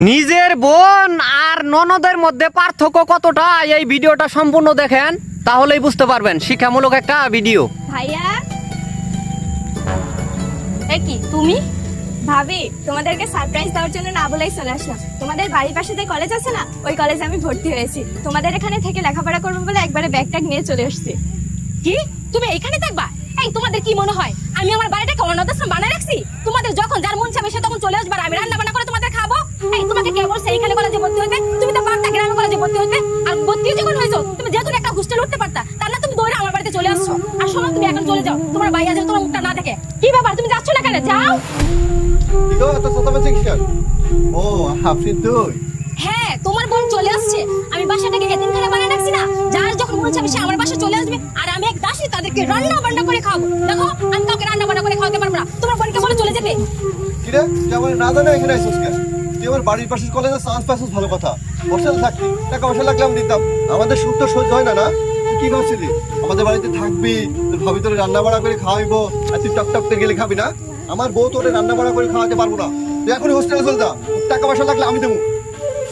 নিজের বোন আর ননদের মধ্যে পার্থক্য কতটা এই ভিডিওটা সম্পূর্ণ দেখেন, তাহলেই বুঝতে পারবেন। শিক্ষামূলক একটা ভিডিও। ভাইয়া এ কি তুমি? ভাবি তোমাদেরকে সারপ্রাইজ দেওয়ার জন্য না বলেই চলে আসলাম। তোমাদের বাড়ির পাশে যে কলেজ আছে না, ওই কলেজে আমি ভর্তি হয়েছি। তোমাদের এখানে থেকে লেখাপড়া করবো বলে একবারে ব্যাগ ট্যাগ নিয়ে চলে আসছি। কি তুমি এখানে থাকবা? এই তোমাদের কি মনে হয় আমি আমার বাড়িটাকে অনাথ আশ্রম বানায় রাখছি? তোমাদের যখন যার মন চাবে সে তখন চলে আসবে, আর আমি রান্না বান্না করে তোমাদের খাবো। এই তোমাকে কে বলছে এইখানে কলেজে ভর্তি হতে? তুমি তো পারতা গ্রামে কলেজে ভর্তি হতে। আর ভর্তি যখন হয়েছো তুমি যে কোনো একটা হোস্টেল উঠতে পারতা, তার না তুমি দৌড়ে আমার বাড়িতে চলে আসছো। আর শোনো, তুমি এখন চলে যাও, তোমার ভাইয়া যেন তোমার মুখটা না দেখে। কি ব্যাপার, তুমি যাচ্ছ না কেন? যাও। ও আপনি তুই? হ্যাঁ, তোমার বোন চলে আসছে। আমি বাসাটাকে এতিমখানা বানায় রাখছি না, যার যখন মন চাবে সে আমার বাসায় চলে আসবে, আর আমি এক দাসী তাদেরকে রান্না বান্না করে খাবো। দেখো, আমি কাউকে রান্না বান্না করে খাওয়াতে পারবো না। তোমার বোনকে বলে চলে যেতে। কি রে, তুই আমার না জানে এখানে আইছিস কেন? তুই আমার বাড়ির পাশের কলেজে চান্স পাইছিস, ভালো কথা। হোস্টেল থাকবি, টাকা পয়সা লাগলে আমি দিতাম। আমাদের সুখ তো সহ্য হয় না, না? তুই কি ভাবছিলি আমাদের বাড়িতে থাকবি, তোর ভাবি তোরে রান্না বাড়া করে খাওয়াইবো, আর তুই টক টকতে গেলে খাবি না? আমার বউ তোরে রান্না বাড়া করে খাওয়াতে পারবো না। তুই এখনই হোস্টেলে চলে যা, টাকা পয়সা লাগলে আমি দেবো।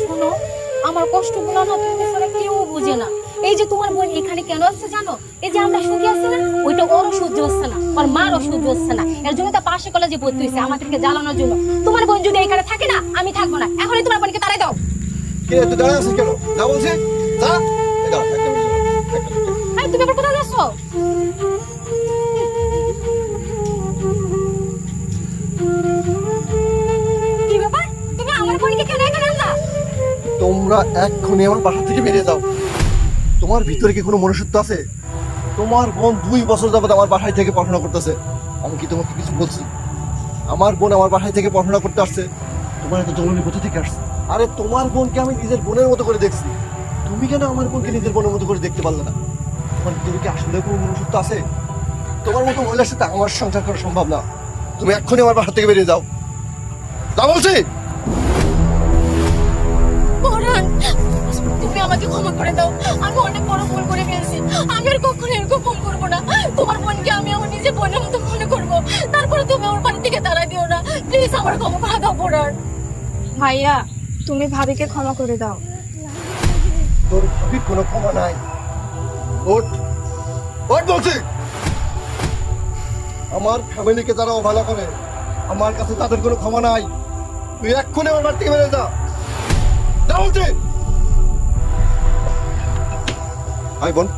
শোনো, আমার কষ্টগুলো না তুমি ছাড়া কেউ বুঝে না। এই যে তোমার বোন এখানে কেন আসছে জানো? এই যে আমরা সুখী আছি না, ওইটা ওরও সহ্য হচ্ছে না, ওর মারও সহ্য হচ্ছে না। এর জন্য তার পাশে কলেজে ভর্তি হয়েছে আমাদেরকে জ্বালানোর জন্য। তোমার বোন যদি এখানে থাকে না, আমি থাকবো না। এখনই তোমার বোনকে তাড়াই দাও। কে তুই দাঁড়ায় আছিস কেন? যা বলছি যা। এই দাঁড়া, একটা মিনিট দাঁড়া, একটা মিনিট। আরে তুমি আবার কোথায় যাচ্ছ? কি ব্যাপার, তুমি আমার বোনকে কেন এখানে আনলা? তোমরা এক্ষুনি আমার বাসা থেকে বেরিয়ে যাও। তোমার ভিতরে কি কোনো মনুষ্যত্ব আছে? তোমার বোন 2 বছর যাবত আমার বাসায় থেকে পড়াশোনা করতেছে। আমি কি তোমাকে কিছু বলছি? আমার বোন আমার বাসায় থেকে পড়াশোনা করতে আসছে, তোমার এত জরুরি কোথা থেকে আসছে? আরে তোমার বোনকে আমি নিজের বোনের মতো করে দেখছি, তুমি কেন আমার বোনকে নিজের বোনের মতো করে দেখতে পারলে না? তোমার ভিতরে কি আসলে কোনো মনুষ্যত্ব আছে? তোমার মতো মহিলার সাথে আমার সংসার করা সম্ভব না। তুমি এক্ষুনি আমার বাসা থেকে বেরিয়ে যাও, যা বলছি। পরাণ, তুমি আমাকে ক্ষমা করে দাও। আমি অনেক বড় ভুল করে ফেলছি। আমি আর কখনো এরকম ভুল করবো না। তোমার বোনকে আমি আমার নিজের বোনের মতো মনে করবো। তারপরে তুমি আমার বাড়ি থেকে তাড়া দিও না, প্লিজ। আমার ক্ষমা করে দাও পরাণ। ভাইয়া তুমি ভাবিকে ক্ষমা করে দাও। তোর ভাবির কোনো ক্ষমা নাই। ওঠ, ওঠ বলছি। আমার ফ্যামিলিকে যারা অবহেলা করে, আমার কাছে তাদের কোনো ক্ষমা নাই। তুই এক্ষুনি আমার বাড়ি থেকে বেরিয়ে যা, যা বলছি। আই বোন।